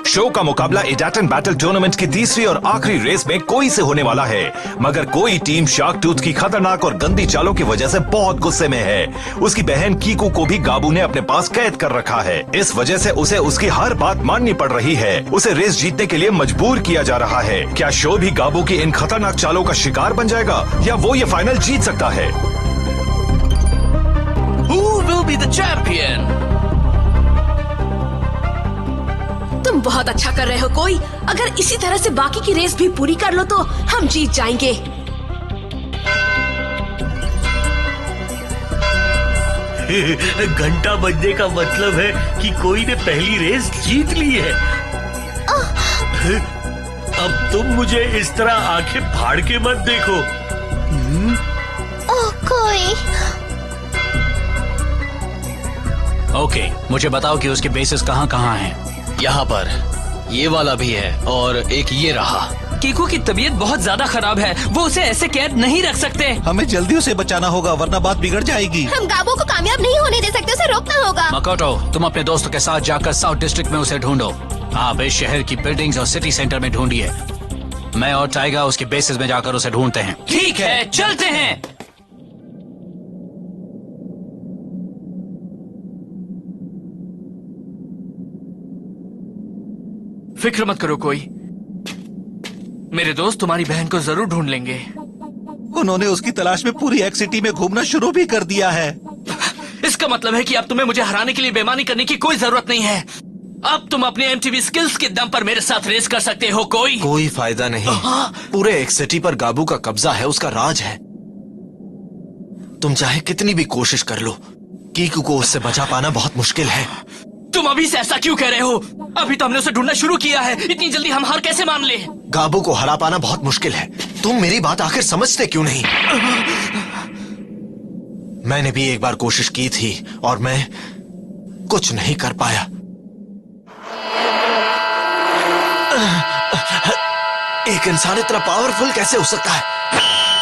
Show का मुकाबला इडाटन battle tournament की तीसरी और आखिरी रेस में कोई से होने वाला है, मगर कोई टीम शार्क टूथ की खतरनाक और गंदी चालों की वजह से बहुत गुस्से में है। उसकी बहन कीकू को भी गाबू ने अपने पास कैद कर रखा है। इस वजह से उसे उसकी हर बात माननी पड़ रही है। उसे रेस जीतने के लिए मजबूर किया जा रहा है। क्या शो भी गाबू की इन खतरनाक चालों का शिकार बन जाएगा या वो ये फाइनल जीत सकता है? Who will be the champion? तुम बहुत अच्छा कर रहे हो कोई। अगर इसी तरह से बाकी की रेस भी पूरी कर लो तो हम जीत जाएंगे। घंटा बजने का मतलब है कि कोई ने पहली रेस जीत ली है। अब तुम मुझे इस तरह आंखें फाड़ के मत देखो। ओह कोई। ओके, मुझे बताओ कि उसके बेसिस कहाँ हैं? यहाँ पर ये वाला भी है और एक ये रहा। कीकू की तबीयत बहुत ज्यादा खराब है, वो उसे ऐसे कैद नहीं रख सकते। हमें जल्दी उसे बचाना होगा वरना बात बिगड़ जाएगी। हम गाबू को कामयाब नहीं होने दे सकते, उसे रोकना होगा। मकोटो, तुम अपने दोस्तों के साथ जाकर साउथ डिस्ट्रिक्ट में उसे ढूंढो। आप इस शहर की बिल्डिंग्स और सिटी सेंटर में ढूंढिए। मैं और टाइगर उसके बेसिस में जाकर उसे ढूंढते हैं। ठीक है, चलते हैं। फिक्र मत करो कोई, मेरे दोस्त तुम्हारी बहन को जरूर ढूंढ लेंगे। उन्होंने उसकी तलाश में पूरी एक्स सिटी में घूमना शुरू भी कर दिया है। इसका मतलब है कि अब तुम्हें मुझे हराने के लिए बेईमानी करने की कोई जरूरत नहीं है। अब तुम अपने एमटीवी स्किल्स के दम पर मेरे साथ रेस कर सकते हो। कोई फायदा नहीं। पूरे एक्स सिटी पर गाबू का कब्जा है, उसका राज है। तुम चाहे कितनी भी कोशिश कर लो, कीकू को उससे बचा पाना बहुत मुश्किल है। तुम अभी से ऐसा क्यों कह रहे हो? अभी तो हमने उसे ढूंढना शुरू किया है, इतनी जल्दी हम हार कैसे मान ले? गाबू को हरा पाना बहुत मुश्किल है। तुम मेरी बात आखिर समझते क्यों नहीं? मैंने भी एक बार कोशिश की थी और मैं कुछ नहीं कर पाया। एक इंसान इतना पावरफुल कैसे हो सकता है?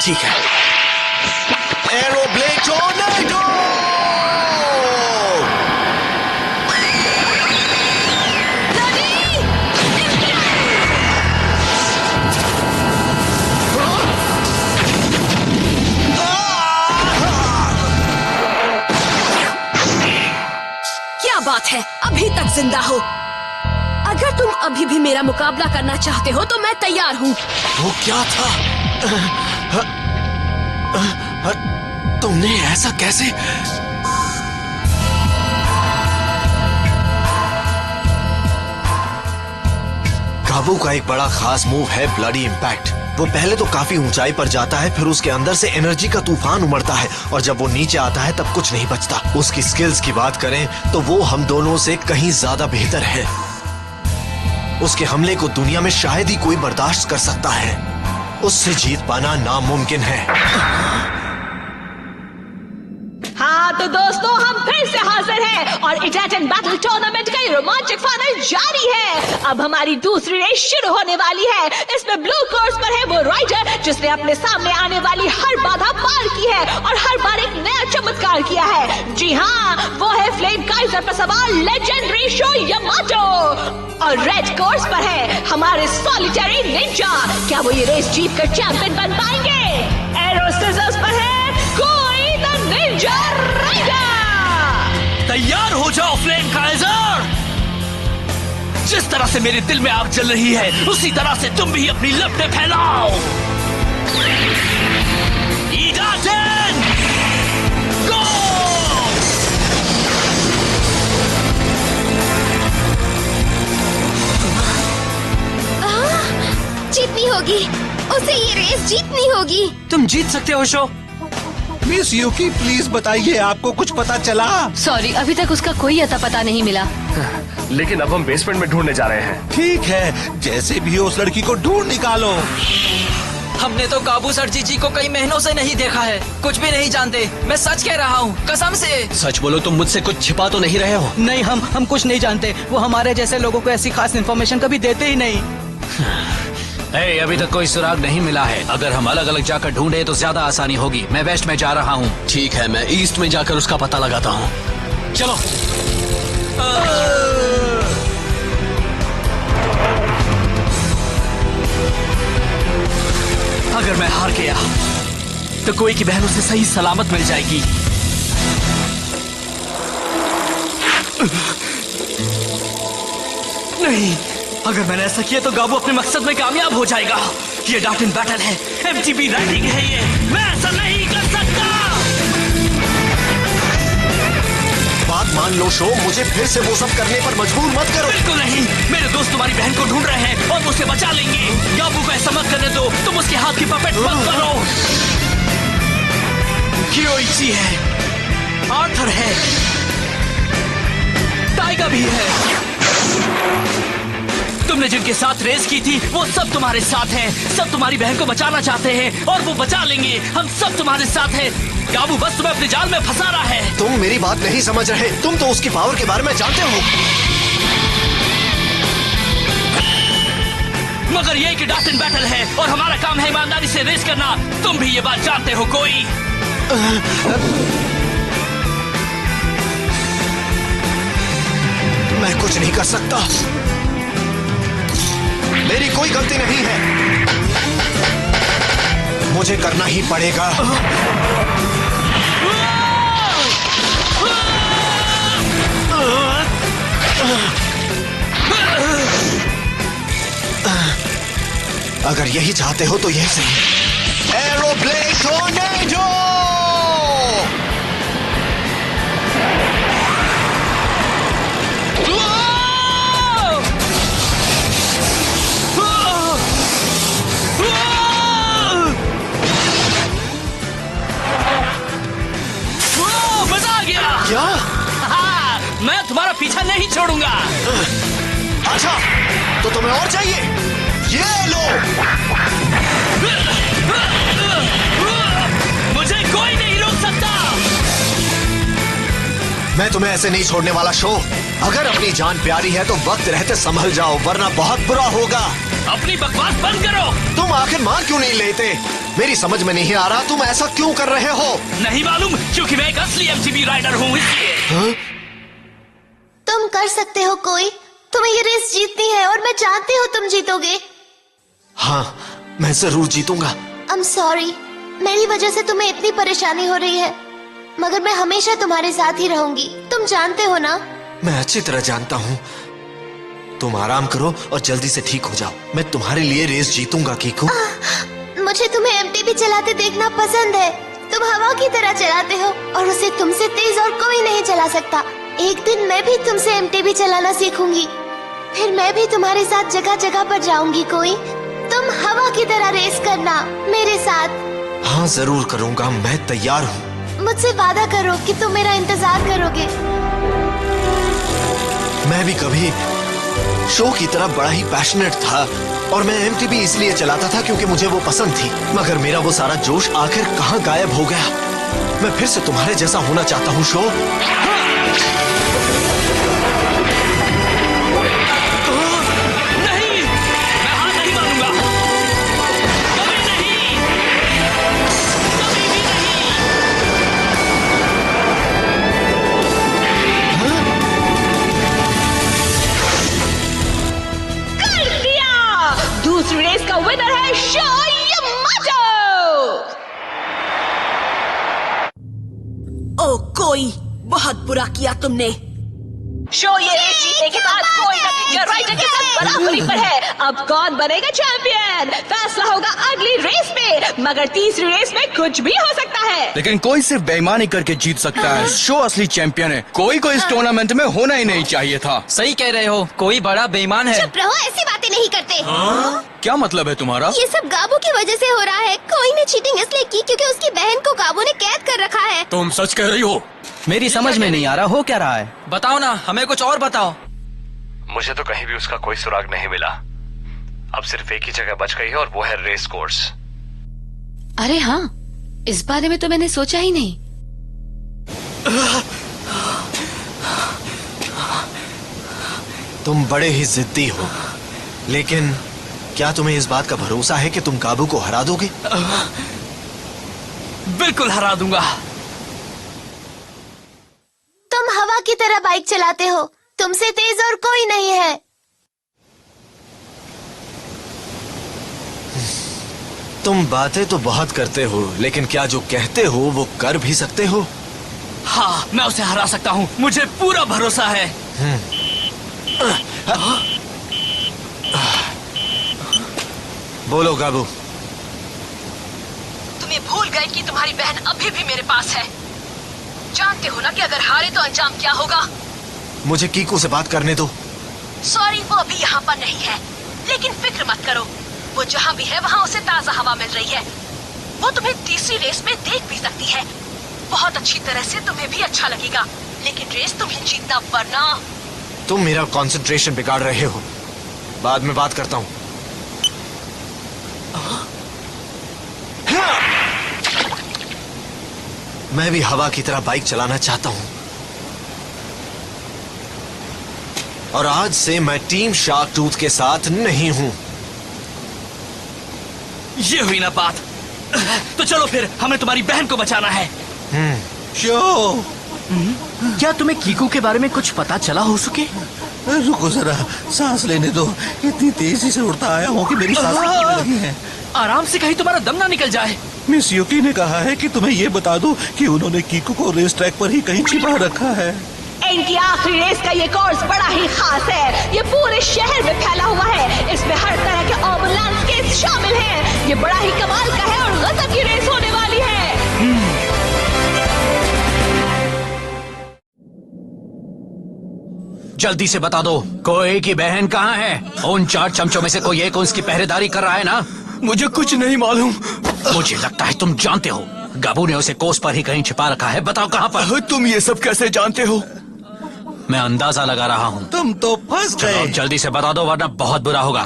ठीक है, एरोब्लेड टोर्नेडो! क्या बात है, अभी तक जिंदा हो। अगर तुम अभी भी मेरा मुकाबला करना चाहते हो तो मैं तैयार हूँ। वो क्या था? तुमने ऐसा कैसे? गाबू का एक बड़ा खास मूव है ब्लडी इम्पैक्ट। वो पहले तो काफी ऊंचाई पर जाता है, फिर उसके अंदर से एनर्जी का तूफान उमड़ता है और जब वो नीचे आता है तब कुछ नहीं बचता। उसकी स्किल्स की बात करें तो वो हम दोनों से कहीं ज्यादा बेहतर है। उसके हमले को दुनिया में शायद ही कोई बर्दाश्त कर सकता है। उससे जीत पाना नामुमकिन है। हाँ तो दोस्तों, हम फिर से हाजिर हैं और इडाटन बैटल टूर्नामेंट का रोमांचक फाइनल जारी है। अब हमारी दूसरी रेस शुरू होने वाली है। इसमें ब्लू कोर्स पर है वो राइडर जिसने अपने सामने आने वाली हर बाधा पार की है और हर बार एक नया चमत्कार किया है। जी हाँ, वो है फ्लेम काइजर पर सवार लेजेंडरी शो यामाटो। और रेड कोर्स पर है हमारे सॉलिटरी निंजा। क्या वो ये रेस जीत कर चैंपियन बन पाएंगे? एरो सिजर्स पर है कोई द निंजा राइडर। तैयार हो जाओ फ्लेम काइजर। जिस तरह से मेरे दिल में आग जल रही है उसी तरह से तुम भी अपनी लपटें फैलाओ। इडाटन गो! जीतनी होगी, उसे ये रेस जीतनी होगी। तुम जीत सकते हो शो। मिस यूकी प्लीज बताइए, आपको कुछ पता चला? सॉरी, अभी तक उसका कोई अता पता नहीं मिला। लेकिन अब हम बेसमेंट में ढूंढने जा रहे हैं। ठीक है, जैसे भी हो उस लड़की को ढूंढ निकालो। हमने तो काबू सर जी को कई महीनों से नहीं देखा है, कुछ भी नहीं जानते। मैं सच कह रहा हूँ, कसम से। सच बोलो, तुम मुझसे कुछ छिपा तो नहीं रहे हो? नहीं, हम कुछ नहीं जानते। वो हमारे जैसे लोगों को ऐसी खास इन्फॉर्मेशन कभी देते ही नहीं। अभी तक कोई सुराग नहीं मिला है। अगर हम अलग अलग जाकर ढूंढे तो ज्यादा आसानी होगी। मैं वेस्ट में जा रहा हूँ। ठीक है, मैं ईस्ट में जाकर उसका पता लगाता हूँ। चलो। अगर मैं हार गया तो कोई की बहन उसे सही सलामत मिल जाएगी। नहीं, अगर मैंने ऐसा किया तो गाबू अपने मकसद में कामयाब हो जाएगा। ये डार्ट एंड बैटल है, एमटीबी राइडिंग है ये, मैं ऐसा नहीं कर सकता। बात मान लो शो, मुझे फिर से वो सब करने पर मजबूर मत करो। बिल्कुल नहीं, मेरे दोस्त तुम्हारी बहन को ढूंढ रहे हैं और उसे बचा लेंगे। गाबू को ऐसा मत करने दो, तुम उसके हाथ की पपेट मत बनो। क्योइची है, आर्थर है, टाइगर भी है। तुमने जिनके साथ रेस की थी वो सब तुम्हारे साथ हैं। सब तुम्हारी बहन को बचाना चाहते हैं और वो बचा लेंगे। हम सब तुम्हारे साथ हैं। गाबू बस तुम्हें अपने जाल में फंसा रहा है। तुम मेरी बात नहीं समझ रहे। तुम तो उसकी पावर के बारे में जानते हो। मगर ये कि डार्ट एंड बैटल है और हमारा काम है ईमानदारी से रेस करना। तुम भी ये बात जानते हो। कोई मैं कुछ नहीं कर सकता। मेरी कोई गलती नहीं है। मुझे करना ही पड़ेगा। अगर यही चाहते हो तो यही सही है। Aeroplane tornado! क्या? हाँ, मैं तुम्हारा पीछा नहीं छोड़ूंगा। अच्छा, तो तुम्हें और चाहिए? ये लो। मुझे कोई नहीं रोक सकता। मैं तुम्हें ऐसे नहीं छोड़ने वाला शो। अगर अपनी जान प्यारी है तो वक्त रहते संभल जाओ, वरना बहुत बुरा होगा। अपनी बकवास बंद करो। तुम आखिर मान क्यों नहीं लेते? मेरी समझ में नहीं आ रहा तुम ऐसा क्यों कर रहे हो? नहीं मालूम, क्योंकि मैं एक असली एमटीबी राइडर हूँ इसलिए। तुम कर सकते हो कोई। तुम्हें ये रेस जीतनी है और मैं जानती हूँ तुम जीतोगे। हाँ, मैं जरूर जीतूंगा। I'm sorry, मेरी वजह से तुम्हें इतनी परेशानी हो रही है, मगर मैं हमेशा तुम्हारे साथ ही रहूंगी। तुम जानते हो ना? मैं अच्छी तरह जानता हूँ। तुम आराम करो और जल्दी से ठीक हो जाओ। मैं तुम्हारे लिए रेस जीतूंगा कीकू। मुझे तुम्हें एमटीबी चलाते देखना पसंद है। तुम हवा की तरह चलाते हो और उसे तुमसे तेज और कोई नहीं चला सकता। एक दिन मैं भी तुमसे एमटीबी चलाना सीखूंगी, फिर मैं भी तुम्हारे साथ जगह जगह पर जाऊंगी। कोई तुम हवा की तरह रेस करना मेरे साथ। हाँ जरूर करूँगा, मैं तैयार हूँ। मुझसे वादा करो कि तुम मेरा इंतजार करोगे। मैं भी कभी शो की तरह बड़ा ही पैशनेट था और मैं एमटीबी इसलिए चलाता था क्योंकि मुझे वो पसंद थी। मगर मेरा वो सारा जोश आखिर कहाँ गायब हो गया? मैं फिर से तुम्हारे जैसा होना चाहता हूँ शो। नहीं, मैं हार नहीं मानूंगा। कभी नहीं, कभी भी नहीं। कर दिया। दूसरी रेस का विनर है शो यामाटो। ओ कोई, बहुत बुरा किया तुमने। शो ये रेस जीतने के बाद कोई नतीजा राइडर के साथ बराबरी पर है। अब कौन बनेगा चैंपियन फैसला होगा अगली रेस में, मगर तीसरी रेस में कुछ भी हो सकता है। लेकिन कोई सिर्फ बेईमानी करके जीत सकता है। शो असली चैंपियन है। कोई को इस टूर्नामेंट में होना ही नहीं चाहिए था। सही कह रहे हो, कोई बड़ा बेईमान है। चुप रहो, ऐसी बातें नहीं करते। क्या मतलब है तुम्हारा? ये सब गाबू की वजह से हो रहा है। कोई ने चीटिंग इसलिए की क्योंकि उसकी बहन को गाबू ने कैद कर रखा है। तुम सच कह रही हो? मेरी समझ में नहीं आ रहा, हो क्या रहा है? बताओ ना, हमें कुछ और बताओ। मुझे तो कहीं भी उसका कोई सुराग नहीं मिला। अब सिर्फ एक ही जगह बच गई है और वो है रेस कोर्स। अरे हाँ, इस बारे में तो मैंने सोचा ही नहीं। तुम बड़े ही जिद्दी हो, लेकिन क्या तुम्हें इस बात का भरोसा है कि तुम काबू को हरा दोगे? बिल्कुल हरा दूंगा। तुम हवा की तरह बाइक चलाते हो, तुमसे तेज और कोई नहीं है। तुम बातें तो बहुत करते हो, लेकिन क्या जो कहते हो वो कर भी सकते हो? हाँ, मैं उसे हरा सकता हूँ, मुझे पूरा भरोसा है। बोलो गाबू। तुम ये भूल गए कि तुम्हारी बहन अभी भी मेरे पास है। जानते हो ना कि अगर हारे तो अंजाम क्या होगा? मुझे कीकू से बात करने दो। सॉरी, वो अभी यहाँ पर नहीं है, लेकिन फिक्र मत करो, वो जहाँ भी है वहाँ उसे ताज़ा हवा मिल रही है। वो तुम्हें तीसरी रेस में देख भी सकती है। बहुत अच्छी तरह से तुम्हें भी अच्छा लगेगा, लेकिन रेस तुम्हें जीतना, वरना तुम मेरा कंसंट्रेशन बिगाड़ रहे हो। बाद में बात करता हूँ। मैं भी हवा की तरह बाइक चलाना चाहता हूँ, और आज से मैं टीम शार्क टूथ के साथ नहीं हूँ। ये हुई ना बात। तो चलो फिर, हमें तुम्हारी बहन को बचाना है। शो, क्या तुम्हें कीकू के बारे में कुछ पता चला हो सके? रुको जरा, सांस लेने दो। इतनी तेजी से उड़ता आया हूँ कि मेरी सांसें फूलने लगी हैं। आराम से, कहीं तुम्हारा दम ना निकल जाए। मिस युकी ने कहा है कि तुम्हें ये बता दो कि उन्होंने कीकू को रेस ट्रैक पर ही कहीं छिपा रखा है। इनकी आखिरी रेस का ये कोर्स बड़ा ही खास है। ये पूरे शहर में फैला हुआ है। इसमें हर तरह के अर्बन लैंडस्केप शामिल हैं। ये बड़ा ही कमाल का है और गजब की रेस होने वाली है। जल्दी से बता दो, कोई की बहन कहाँ है? उन 4 चमचों में से कोई एक उसकी पहरेदारी कर रहा है ना? मुझे कुछ नहीं मालूम। मुझे लगता है तुम जानते हो। गाबू ने उसे कोर्स पर ही कहीं छिपा रखा है। बताओ कहाँ पर? तुम ये सब कैसे जानते हो? मैं अंदाजा लगा रहा हूँ। तुम तो फंस गए। जल्दी से बता दो, वरना बहुत बुरा होगा।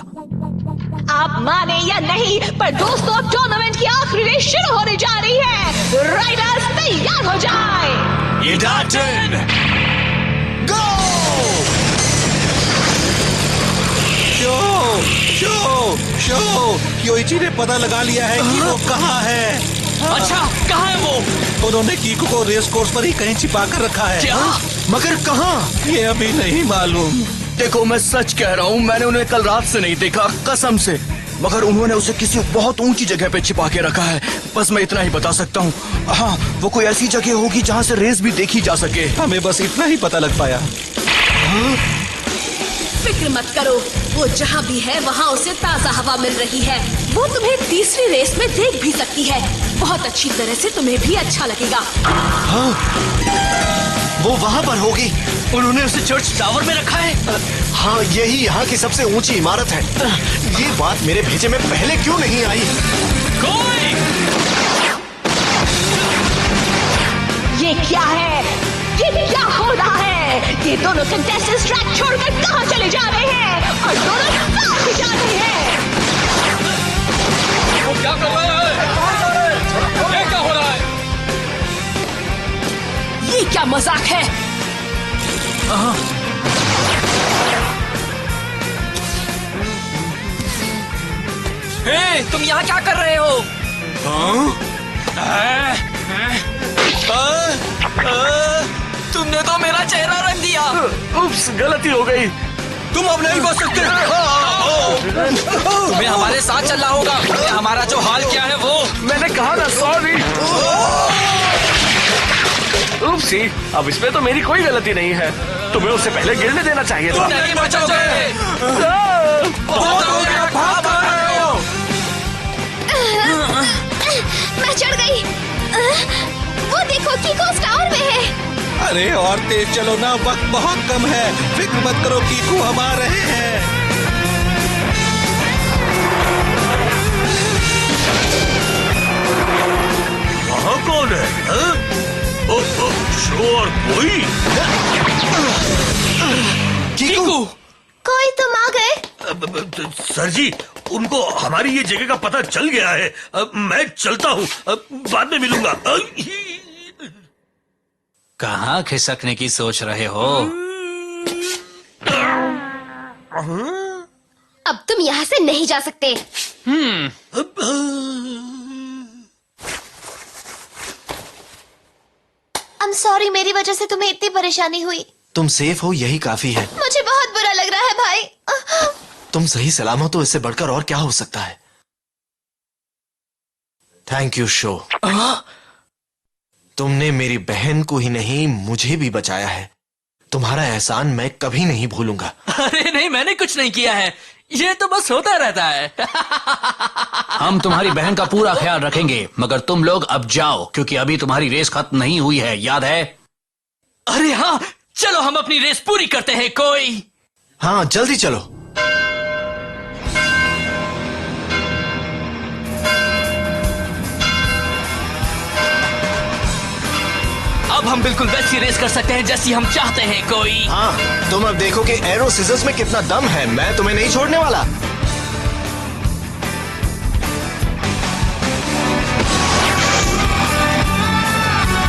आप माने या नहीं, पर दोस्तों, अब टूर्नामेंट की आखिरी रेस शुरू होने जा रही है। राइडर्स तैयार हो जाए। ये डार्टन, गो! शो, शो, शो, योइची ने पता लगा लिया है कि वो कहाँ है। अच्छा, कहाँ है वो? उन्होंने कीकू को रेस कोर्स पर ही कहीं छिपा कर रखा है। क्या? मगर कहाँ? ये अभी नहीं मालूम। देखो, मैं सच कह रहा हूँ, मैंने उन्हें कल रात से नहीं देखा, कसम से। मगर उन्होंने उसे किसी बहुत ऊंची जगह पे छिपा के रखा है। बस मैं इतना ही बता सकता हूँ। हाँ, वो कोई ऐसी जगह होगी जहाँ से रेस भी देखी जा सके। हमें बस इतना ही पता लग पाया। फिक्र मत करो, वो जहाँ भी है वहाँ उसे ताज़ा हवा मिल रही है। वो तुम्हें तीसरी रेस में देख भी सकती है। बहुत अच्छी तरह से, तुम्हें भी अच्छा लगेगा। हाँ, वो वहाँ पर होगी। उन्होंने उसे चर्च टावर में रखा है। हाँ, यही यहाँ की सबसे ऊंची इमारत है। ये बात मेरे भेजे में पहले क्यों नहीं आई? कोई! ये क्या है? ये क्या हो रहा है? ये दोनों कंटेस्टेंट्स ट्रैक छोड़कर कहाँ चले जा रहे हैं? और दोनों साथ ही जा रहे हैं। वो क्या कर रहा है? ये क्या हो रहा है? ये क्या मजाक है? हे, तुम यहाँ क्या कर रहे हो? तुमने तो मेरा चेहरा रंग दिया। उप्स, गलती हो गई। तुम अब नहीं बच सकते। तुम्हें हमारे साथ चलना होगा। तुमने हमारा जो हाल किया है वो। मैंने कहा ना, सॉरी। उपसी, अब इसमें तो मेरी कोई गलती नहीं है। तुम्हें उससे पहले गिरने देना चाहिए था। नहीं बचोगे। बहुत हो गया, भाग कहाँ रहे हो? मैं चढ़ गई। वो देखो, कीकू उस टावर में है। अरे और तेज चलो ना, वक्त बहुत कम है। फिक्र मत करो, कीकू हम आ रहे हैं। वहाँ कौन है? शोर कोई? कीकू! कोई, तुम आ गए। सर जी, उनको हमारी ये जगह का पता चल गया है। मैं चलता हूँ, बाद में मिलूंगा। कहाँ खिसकने की सोच रहे हो? अब तुम यहाँ से नहीं जा सकते। I'm sorry, मेरी वजह से तुम्हें इतनी परेशानी हुई। तुम सेफ हो, यही काफी है। मुझे बहुत बुरा लग रहा है भाई। तुम सही सलामत हो, इससे बढ़कर और क्या हो सकता है? Thank you show. तुमने मेरी बहन को ही नहीं मुझे भी बचाया है। तुम्हारा एहसान मैं कभी नहीं भूलूंगा। अरे नहीं, मैंने कुछ नहीं किया है, ये तो बस होता रहता है। हम तुम्हारी बहन का पूरा ख्याल रखेंगे, मगर तुम लोग अब जाओ क्योंकि अभी तुम्हारी रेस खत्म नहीं हुई है, याद है? अरे हाँ, चलो हम अपनी रेस पूरी करते हैं कोई। हाँ जल्दी चलो। अब हम बिल्कुल वैसी रेस कर सकते हैं जैसी हम चाहते हैं कोई। हाँ, तुम अब देखो कि एरो सीजर्स में कितना दम है। मैं तुम्हें नहीं छोड़ने वाला।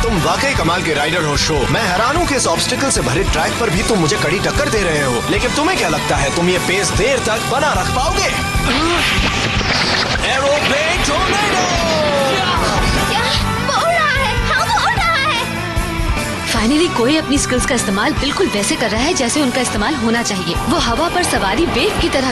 तुम वाकई कमाल के राइडर हो शो। मैं हैरान हूँ कि इस ऑब्स्टिकल से भरे ट्रैक पर भी तुम मुझे कड़ी टक्कर दे रहे हो। लेकिन तुम्हें क्या लगता है तुम ये पेस देर तक बना रख पाओगे? Aeroplane tornado! फाइनली कोई अपनी स्किल्स का इस्तेमाल बिल्कुल वैसे कर रहा है जैसे उनका इस्तेमाल होना चाहिए। वो हवा पर सवारी वेव की तरह।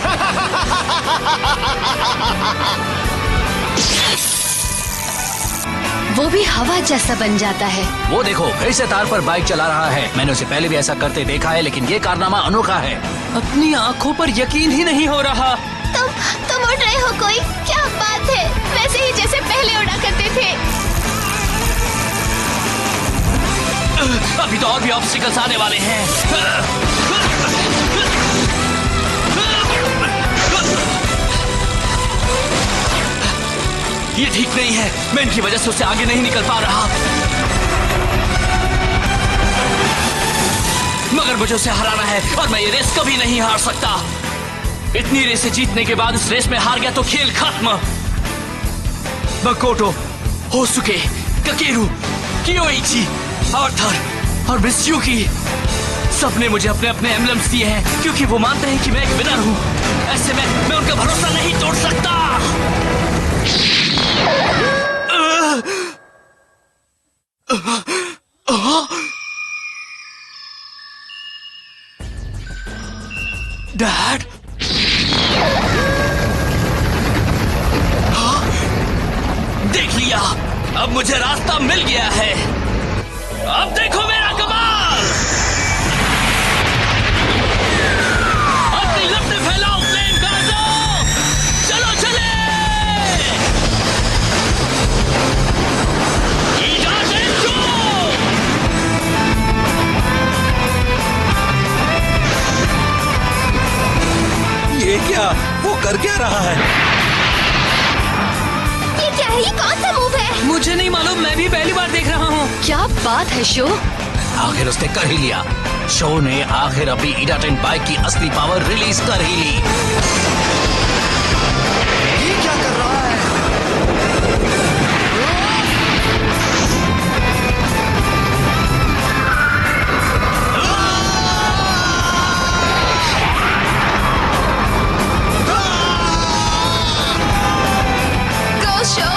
वो भी हवा जैसा बन जाता है। वो देखो फिर से तार पर बाइक चला रहा है। मैंने उसे पहले भी ऐसा करते देखा है, लेकिन ये कारनामा अनोखा है। अपनी आंखों पर यकीन ही नहीं हो रहा। तुम उड़ रहे हो कोई? क्या बात है, वैसे ही जैसे पहले उड़ा करते थे। अभी तो और भी ऑब्स्टिकल्स आने वाले हैं। ये ठीक नहीं है, मैं इनकी वजह से उससे आगे नहीं निकल पा रहा। मगर मुझे उसे हराना है और मैं ये रेस कभी नहीं हार सकता। इतनी रेसें जीतने के बाद इस रेस में हार गया तो खेल खत्म। मकोटो, होसुके, ककेरू, कियोइची, आर्थर और मिस यूकी सबने मुझे अपने अपने एम्बलम्स दिए हैं क्योंकि वो मानते हैं कि मैं एक विनर हूँ। ऐसे में मैं उनका भरोसा नहीं तोड़ सकता। डैड, देख लिया, अब मुझे रास्ता मिल गया है। अब देखो मेरा कमाल। अपनी लपटें फैलाओ फ्लेम काजो, चलो चले। ये क्या? वो कर क्या रहा है? ये क्या है? ये कौन सा मूव है? मुझे नहीं मालूम, मैं भी पहली बार देख रहा हूँ। क्या बात है शो? आखिर उसने कर ही लिया। शो ने आखिर अपनी इडाटेन बाइक की असली पावर रिलीज कर ही ली। ये क्या कर रहा है? Go show!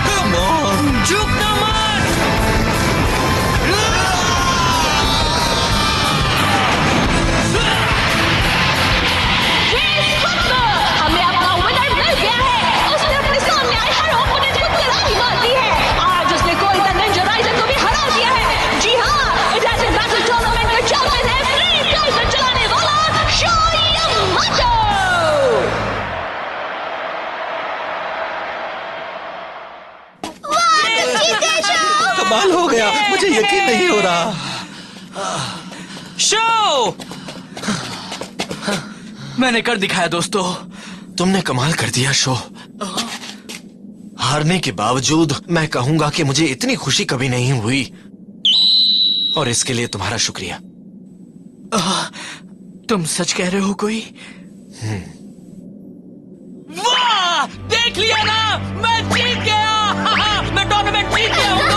Come on! झुकना मत। हमें अपना विनर मिल गया है। उसने अपने सामने आए हर ओपोनेंट को तिरानी मार दी है। आज उसने कोई द निंजा राइडर को भी हरा दिया है। जी हाँ, इटालियन बैटल टूर्नामेंट का चैंपियन है फ्लेम काइजर चलाने वाला शो यामाटो। कमाल हो गया, मुझे यकीन नहीं हो रहा। शो मैंने कर दिखाया दोस्तों। तुमने कमाल कर दिया शो। हारने के बावजूद मैं कहूंगा कि मुझे इतनी खुशी कभी नहीं हुई, और इसके लिए तुम्हारा शुक्रिया। तुम सच कह रहे हो कोई? वाह, देख लिया ना, मैं जीत गया। मैं टूर्नामेंट जीत गया हूँ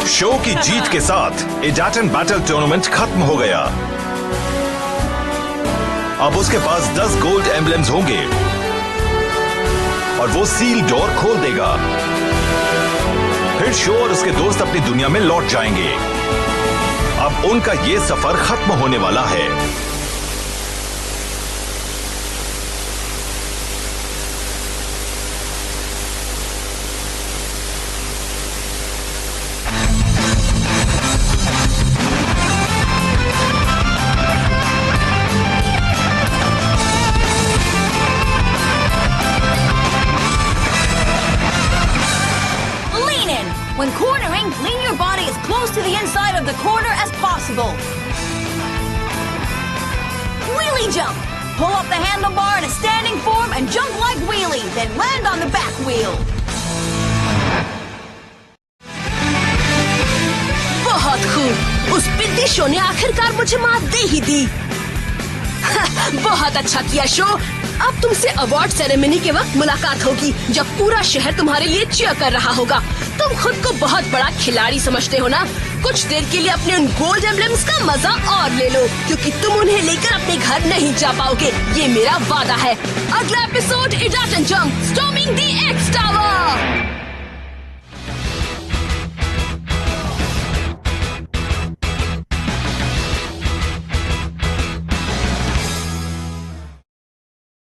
शो की जीत के साथ इडाटेन बैटल टूर्नामेंट खत्म हो गया। अब उसके पास 10 गोल्ड एम्बलम्स होंगे और वो सील डोर खोल देगा। फिर शो और उसके दोस्त अपनी दुनिया में लौट जाएंगे। अब उनका ये सफर खत्म होने वाला है। When cornering, lean your body as close to the inside of the corner as possible. Wheelie jump. Pull up the handlebar in a standing form and jump like wheelie, then land on the back wheel. बहुत खूब, उस पिद्दी show ने आखिरकार मुझे मात दे ही दी। बहुत अच्छा किया शो। अब तुमसे अवार्ड सेरेमनी के वक्त मुलाकात होगी, जब पूरा शहर तुम्हारे लिए चीयर कर रहा होगा। तुम खुद को बहुत बड़ा खिलाड़ी समझते हो ना? कुछ देर के लिए अपने उन गोल्ड एम्ब्लेम्स का मजा और ले लो, क्योंकि तुम उन्हें लेकर अपने घर नहीं जा पाओगे। ये मेरा वादा है। अगला एपिसोड इडाटन जंप